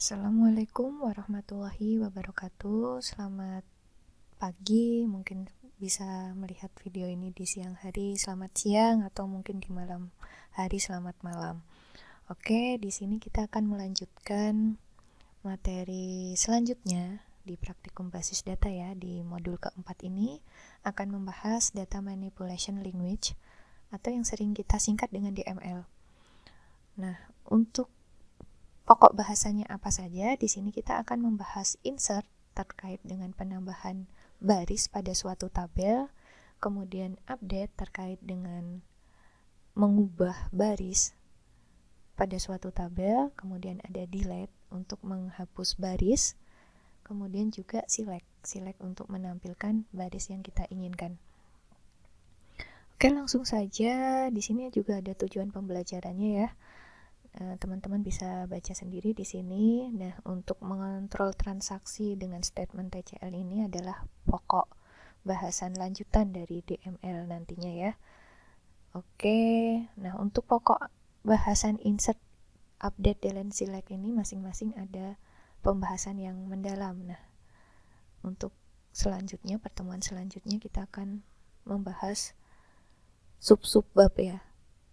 Assalamualaikum warahmatullahi wabarakatuh. Selamat pagi, mungkin bisa melihat video ini di siang hari, selamat siang, atau mungkin di malam hari, selamat malam. Oke, di sini kita akan melanjutkan materi selanjutnya di praktikum basis data ya. Di modul keempat ini akan membahas data manipulation language atau yang sering kita singkat dengan DML. Nah, untuk pokok bahasanya apa saja? Di sini kita akan membahas insert terkait dengan penambahan baris pada suatu tabel, kemudian update terkait dengan mengubah baris pada suatu tabel, kemudian ada delete untuk menghapus baris, kemudian juga select untuk menampilkan baris yang kita inginkan. Oke, langsung saja. Di sini juga ada tujuan pembelajarannya ya. Teman-teman bisa baca sendiri di sini. Nah, untuk mengontrol transaksi dengan statement TCL ini adalah pokok bahasan lanjutan dari DML nantinya ya. Oke, nah untuk pokok bahasan insert, update, delete, select ini masing-masing ada pembahasan yang mendalam. Nah, untuk selanjutnya, pertemuan selanjutnya kita akan membahas sub-sub bab ya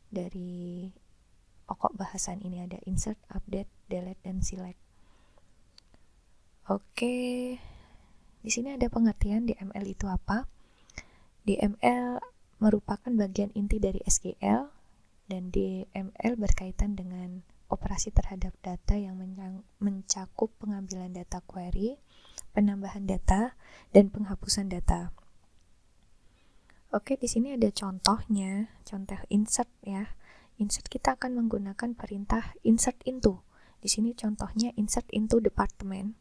dari pokok bahasan ini. Ada insert, update, delete, dan select. Oke, di sini ada pengertian DML itu apa. DML merupakan bagian inti dari SQL, dan DML berkaitan dengan operasi terhadap data yang mencakup pengambilan data query, penambahan data, dan penghapusan data. Oke, di sini ada contohnya, contoh insert ya. Insert kita akan menggunakan perintah insert into. Di sini contohnya insert into department.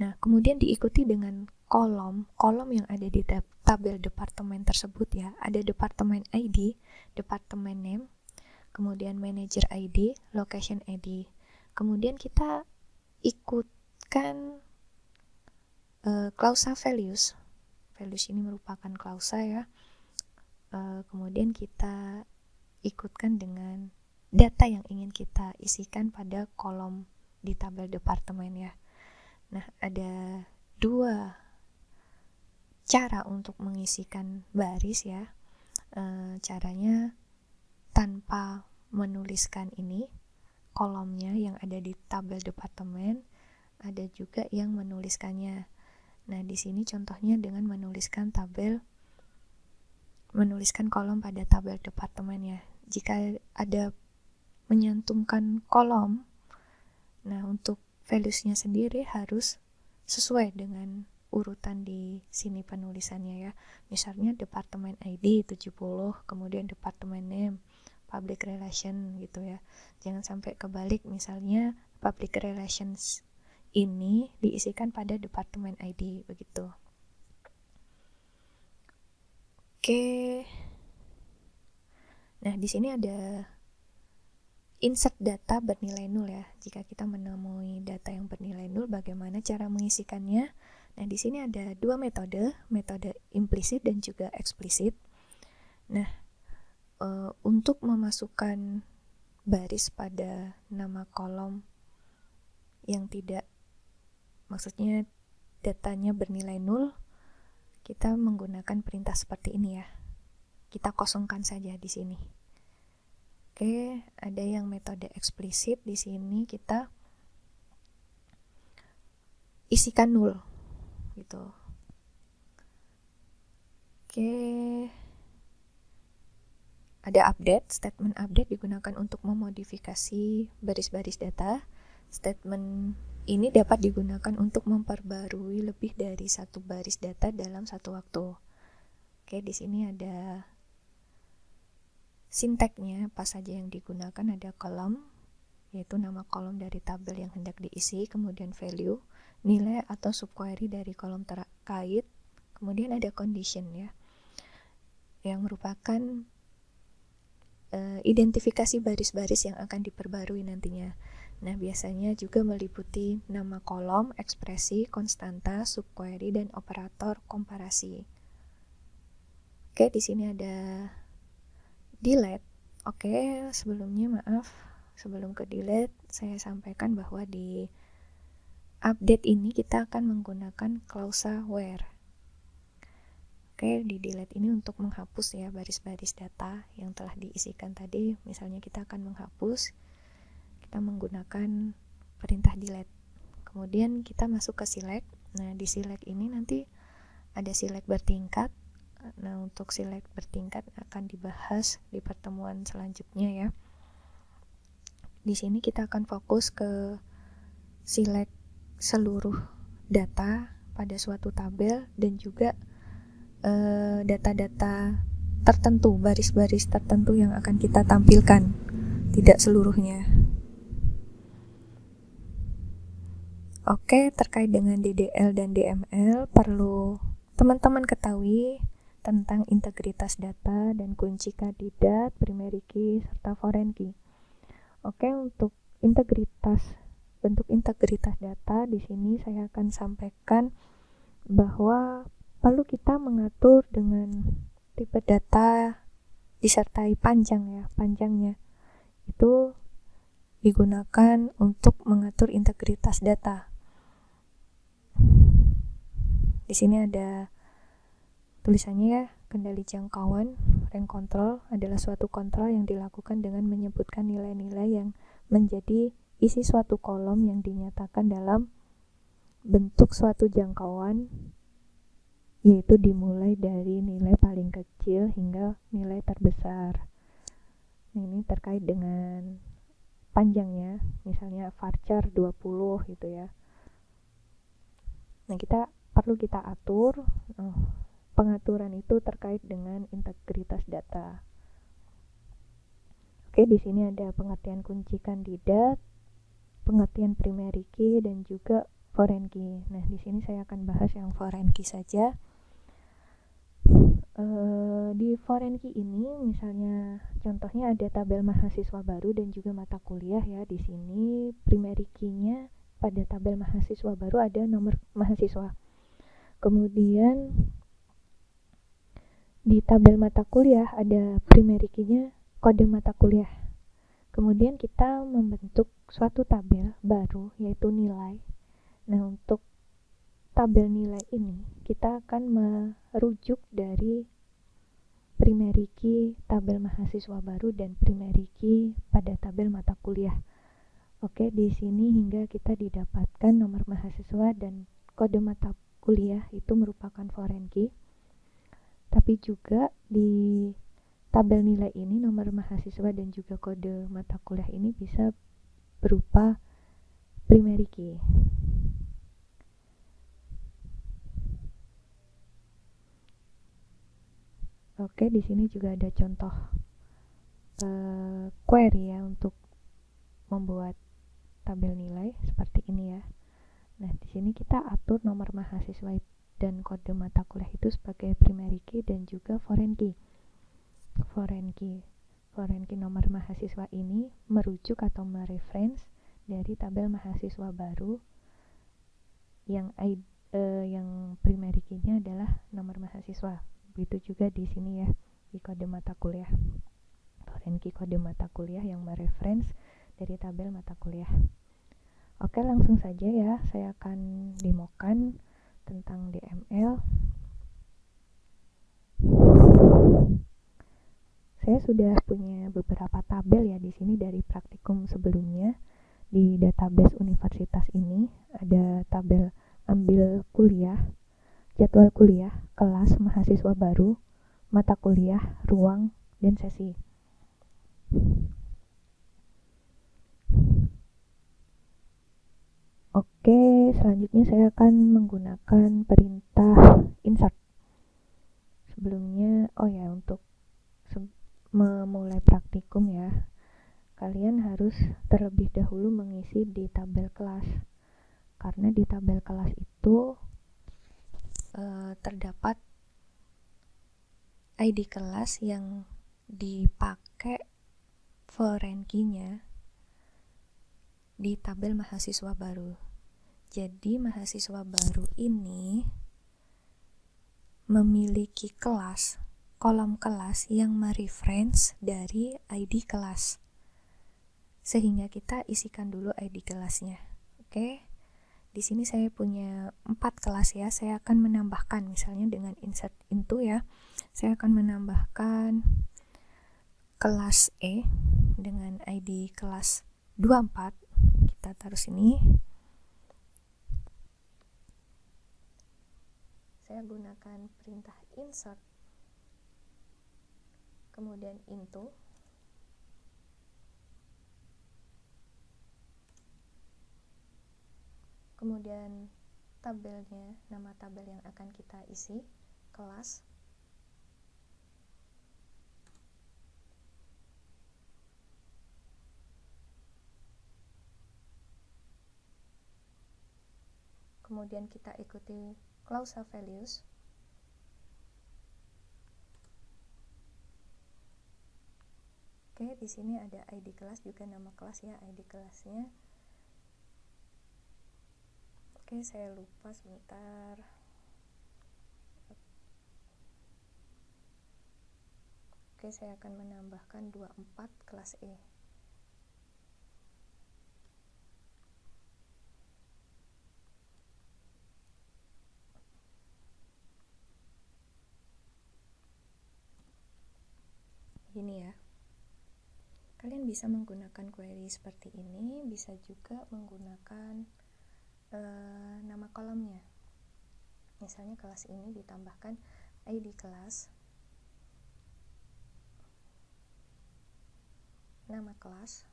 Nah, kemudian diikuti dengan kolom yang ada di tabel departemen tersebut ya. Ada departemen ID, departemen name, kemudian manager ID, location ID. Kemudian kita ikutkan klausa values. Values ini merupakan klausa ya. Kemudian kita ikutkan dengan data yang ingin kita isikan pada kolom di tabel departemen ya. Nah, ada dua cara untuk mengisikan baris ya. Caranya tanpa menuliskan ini kolomnya yang ada di tabel departemen, ada juga yang menuliskannya. Nah, di sini contohnya dengan menuliskan kolom pada tabel departemen ya. Jika ada menyantumkan kolom, nah untuk values-nya sendiri harus sesuai dengan urutan di sini penulisannya ya. Misalnya departemen ID 70, kemudian departemen name, public relation gitu ya. Jangan sampai kebalik, misalnya public relations ini diisikan pada departemen ID begitu. Oke. Nah, di sini ada insert data bernilai nol ya. Jika kita menemui data yang bernilai nol, bagaimana cara mengisikannya? Nah, di sini ada dua metode implisit dan juga eksplisit. Nah, untuk memasukkan baris pada nama kolom yang tidak, maksudnya datanya bernilai nol, kita menggunakan perintah seperti ini ya. Kita kosongkan saja di sini. Oke, ada yang metode eksplisit. Di sini kita isikan nol gitu. Oke. Ada update, statement update digunakan untuk memodifikasi baris-baris data. Statement ini dapat digunakan untuk memperbarui lebih dari satu baris data dalam satu waktu. Oke, di sini ada sinteknya, apa saja yang digunakan. Ada kolom, yaitu nama kolom dari tabel yang hendak diisi, kemudian value, nilai atau subquery dari kolom terkait, kemudian ada condition ya, yang merupakan identifikasi baris-baris yang akan diperbarui nantinya. Nah, biasanya juga meliputi nama kolom, ekspresi, konstanta, subquery, dan operator komparasi. Oke, di sini ada delete. Oke, sebelumnya maaf, sebelum ke delete, saya sampaikan bahwa di update ini kita akan menggunakan klausa where. Oke, di delete ini untuk menghapus ya baris-baris data yang telah diisikan tadi. Misalnya kita akan menghapus, kita menggunakan perintah delete. Kemudian kita masuk ke select. Nah, di select ini nanti ada select bertingkat. Nah, untuk select bertingkat akan dibahas di pertemuan selanjutnya ya. Di sini kita akan fokus ke select seluruh data pada suatu tabel dan juga data-data tertentu, baris-baris tertentu yang akan kita tampilkan, tidak seluruhnya. Oke, terkait dengan DDL dan DML, perlu teman-teman ketahui tentang integritas data dan kunci kandidat, primary key, serta foreign key. Oke, untuk bentuk integritas data, di sini saya akan sampaikan bahwa perlu kita mengatur dengan tipe data disertai panjangnya itu digunakan untuk mengatur integritas data. Di sini ada tulisannya ya, kendali jangkauan. Rank control adalah suatu kontrol yang dilakukan dengan menyebutkan nilai-nilai yang menjadi isi suatu kolom yang dinyatakan dalam bentuk suatu jangkauan, yaitu dimulai dari nilai paling kecil hingga nilai terbesar. Ini terkait dengan panjangnya, misalnya varchar 20 gitu ya. Nah, perlu kita atur. Pengaturan itu terkait dengan integritas data. Oke, di sini ada pengertian kunci kandidat, pengertian primary key, dan juga foreign key. Nah, di sini saya akan bahas yang foreign key saja. Di foreign key ini misalnya contohnya ada tabel mahasiswa baru dan juga mata kuliah ya. Di sini primary key-nya pada tabel mahasiswa baru ada nomor mahasiswa. Kemudian di tabel mata kuliah ada primary key-nya kode mata kuliah. Kemudian kita membentuk suatu tabel baru yaitu nilai. Nah, untuk tabel nilai ini kita akan merujuk dari primary key tabel mahasiswa baru dan primary key pada tabel mata kuliah. Oke, di sini hingga kita didapatkan nomor mahasiswa dan kode mata kuliah itu merupakan foreign key. Tapi juga di tabel nilai ini nomor mahasiswa dan juga kode mata kuliah ini bisa berupa primary key. Oke, di sini juga ada contoh query ya untuk membuat tabel nilai seperti ini ya. Nah, di sini kita atur nomor mahasiswa dan kode mata kuliah itu sebagai primary key dan juga foreign key. Foreign key nomor mahasiswa ini merujuk atau mereference dari tabel mahasiswa baru yang primary key-nya adalah nomor mahasiswa. Begitu juga di sini ya, di kode mata kuliah. Foreign key kode mata kuliah yang mereference dari tabel mata kuliah. Oke, langsung saja ya, saya akan demokan tentang DML. Saya sudah punya beberapa tabel ya di sini dari praktikum sebelumnya. Di database universitas ini ada tabel ambil kuliah, jadwal kuliah, kelas mahasiswa baru, mata kuliah, ruang, dan sesi. Oke, selanjutnya saya akan menggunakan perintah insert. Sebelumnya, untuk memulai praktikum ya, kalian harus terlebih dahulu mengisi di tabel kelas. Karena di tabel kelas itu terdapat ID kelas yang dipakai foreign key-nya di tabel mahasiswa baru. Jadi mahasiswa baru ini memiliki kolom kelas yang mereference dari ID kelas. sehingga kita isikan dulu ID kelasnya. Oke. Di sini saya punya 4 kelas ya. Saya akan menambahkan misalnya dengan insert into ya. Saya akan menambahkan kelas E dengan ID kelas 24. Kita taruh sini. Saya gunakan perintah insert kemudian into. Kemudian tabelnya, nama tabel yang akan kita isi, kelas. Kemudian kita ikuti clause values. Oke, di sini ada ID kelas juga nama kelas ya, ID kelasnya. Oke, saya lupa sebentar. Oke, saya akan menambahkan 24 kelas E. Gini ya. Kalian bisa menggunakan query seperti ini, bisa juga menggunakan nama kolomnya. Misalnya kelas ini ditambahkan ID kelas, nama kelas.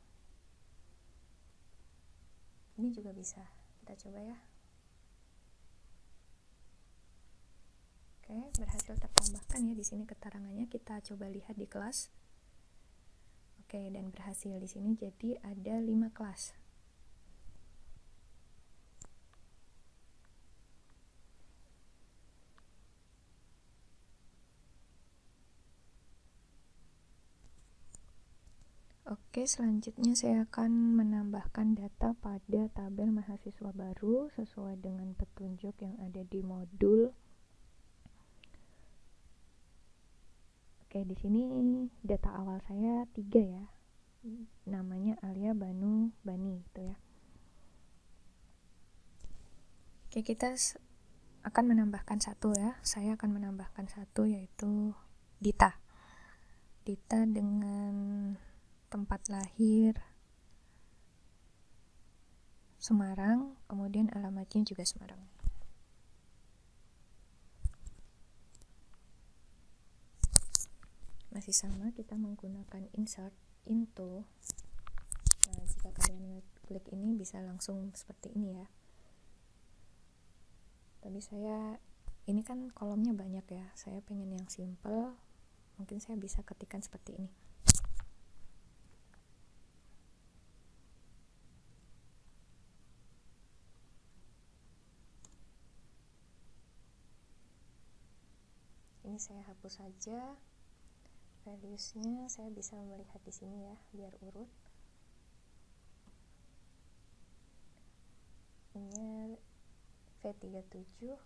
Ini juga bisa. Kita coba ya. Oke, berhasil tertambahkan ya di sini keterangannya. Kita coba lihat di kelas. Oke, dan berhasil di sini jadi ada 5 kelas. Oke, selanjutnya saya akan menambahkan data pada tabel mahasiswa baru sesuai dengan petunjuk yang ada di modul. Oke, di sini data awal saya 3 ya. Namanya Alia Banu Bani gitu ya. Oke, kita akan menambahkan satu ya. Saya akan menambahkan satu yaitu Dita. Dita dengan tempat lahir Semarang, kemudian alamatnya juga Semarang. Masih sama, kita menggunakan insert into. Nah, jika kalian klik ini bisa langsung seperti ini ya. Tapi ini kan kolomnya banyak ya. Saya pengen yang simple. Mungkin saya bisa ketikkan seperti ini. Ini saya hapus saja. Values-nya saya bisa melihat di sini ya, biar urut. Ini V37.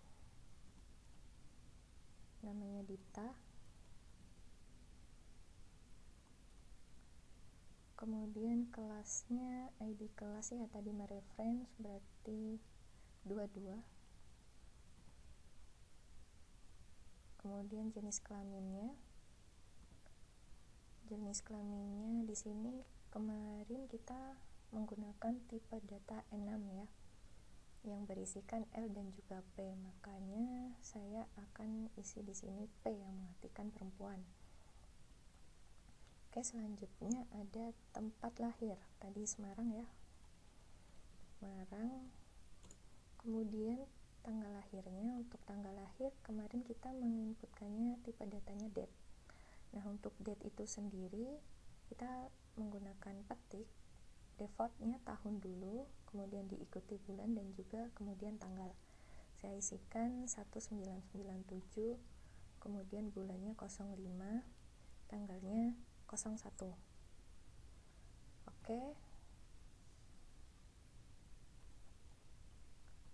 Namanya Dita. Kemudian kelasnya ID kelas ya tadi mereference berarti 22. Kemudian jenis kelaminnya di sini kemarin kita menggunakan tipe data N6 ya, yang berisikan L dan juga P, makanya saya akan isi di sini P yang mengartikan perempuan. Oke, selanjutnya ada tempat lahir, tadi Semarang ya, Semarang. Kemudian tanggal lahirnya, untuk tanggal lahir kemarin kita menginputkannya tipe datanya date. Nah, untuk date itu sendiri kita menggunakan petik, defaultnya tahun dulu, kemudian diikuti bulan dan juga kemudian tanggal. Saya isikan 1997, kemudian bulannya 05, tanggalnya 01. Oke.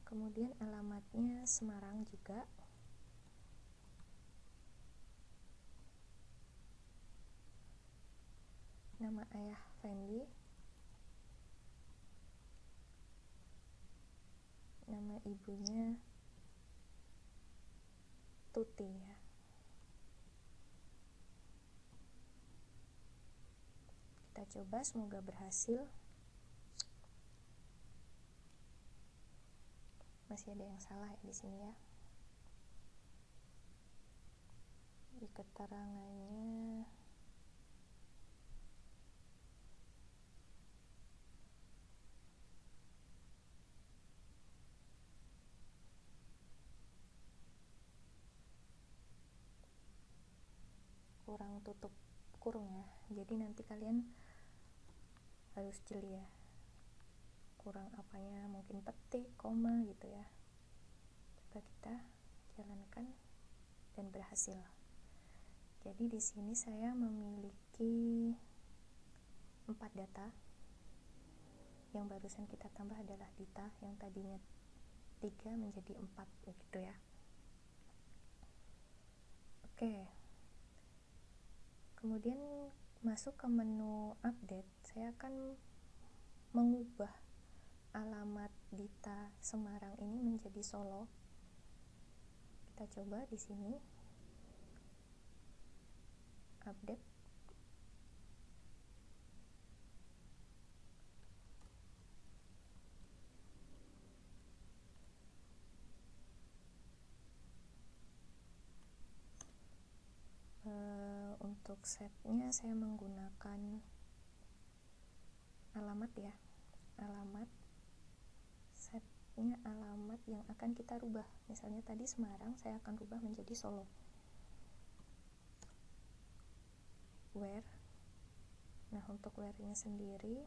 Kemudian alamatnya Semarang juga. Nama ayah Fendi. ibunya Tuti ya. Kita coba, semoga berhasil. Masih ada yang salah ya di sini ya. Di keterangannya kurang tutup kurung ya, jadi nanti kalian harus jeli ya, kurang apanya, mungkin petik, koma gitu ya. Coba kita jalankan dan berhasil. Jadi di sini saya memiliki 4 data. Yang barusan kita tambah adalah dita, yang tadinya 3 menjadi 4 begitu ya. Oke. Kemudian masuk ke menu update, saya akan mengubah alamat Dita Semarang ini menjadi Solo. Kita coba di sini update. Untuk setnya saya menggunakan alamat ya, alamat setnya, alamat yang akan kita rubah. Misalnya tadi Semarang, saya akan rubah menjadi Solo. Where, nah untuk where-nya sendiri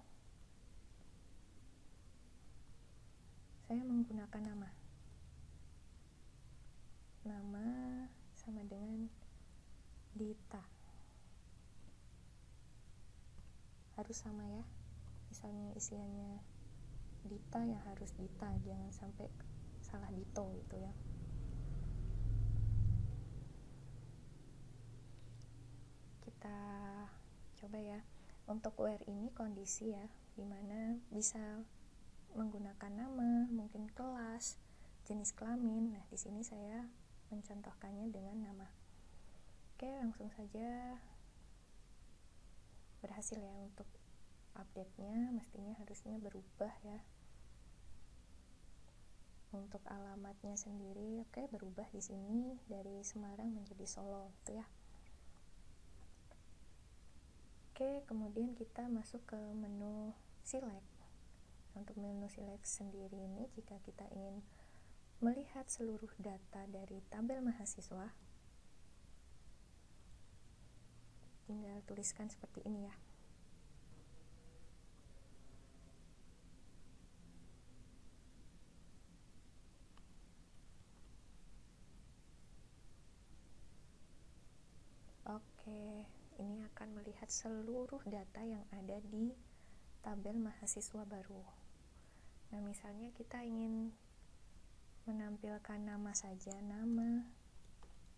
saya menggunakan nama sama dengan Dita, harus sama ya. Misalnya isiannya Dita ya harus Dita, jangan sampai salah Dito gitu ya. Kita coba ya. Untuk where ini kondisi ya, dimana bisa menggunakan nama, mungkin kelas, jenis kelamin. Nah di sini saya mencontohkannya dengan nama. Oke, langsung saja. Berhasil ya untuk update-nya, mestinya harusnya berubah ya. Untuk alamatnya sendiri, oke, berubah di sini dari Semarang menjadi Solo gitu ya. Oke, kemudian kita masuk ke menu select. Untuk menu select sendiri ini, jika kita ingin melihat seluruh data dari tabel mahasiswa, tinggal tuliskan seperti ini ya. Oke, ini akan melihat seluruh data yang ada di tabel mahasiswa baru. Nah, misalnya kita ingin menampilkan nama saja, nama,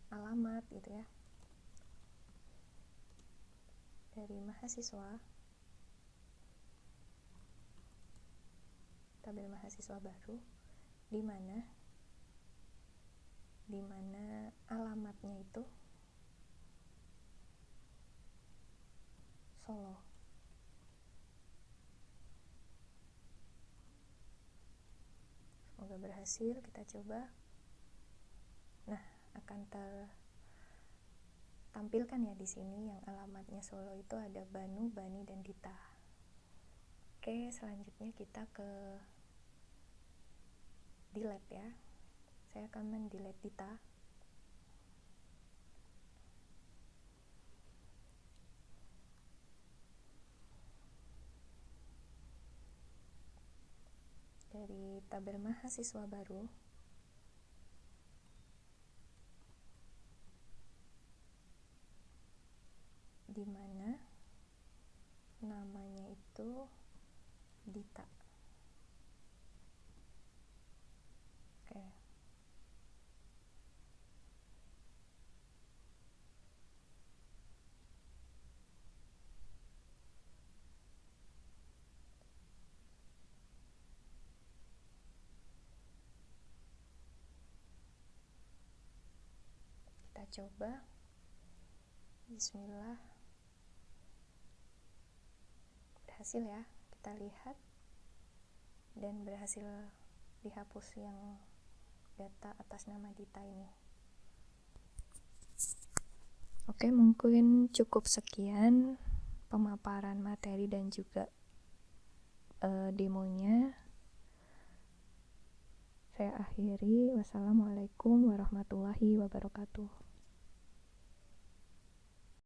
alamat gitu ya, dari mahasiswa, tabel mahasiswa baru, di mana alamatnya itu Solo. Semoga berhasil, kita coba. Nah, akan tertampilkan ya di sini yang alamatnya Solo itu ada Banu, Bani, dan Dita. Oke, selanjutnya kita ke delete ya. Saya akan mendelete Dita. Dari tabel mahasiswa baru, di mana namanya itu Dita. Oke. coba. Bismillah. Berhasil ya, kita lihat. Dan berhasil dihapus yang data atas nama Dita ini. Oke, mungkin cukup sekian pemaparan materi dan juga demonya. Saya akhiri. Wassalamualaikum warahmatullahi wabarakatuh.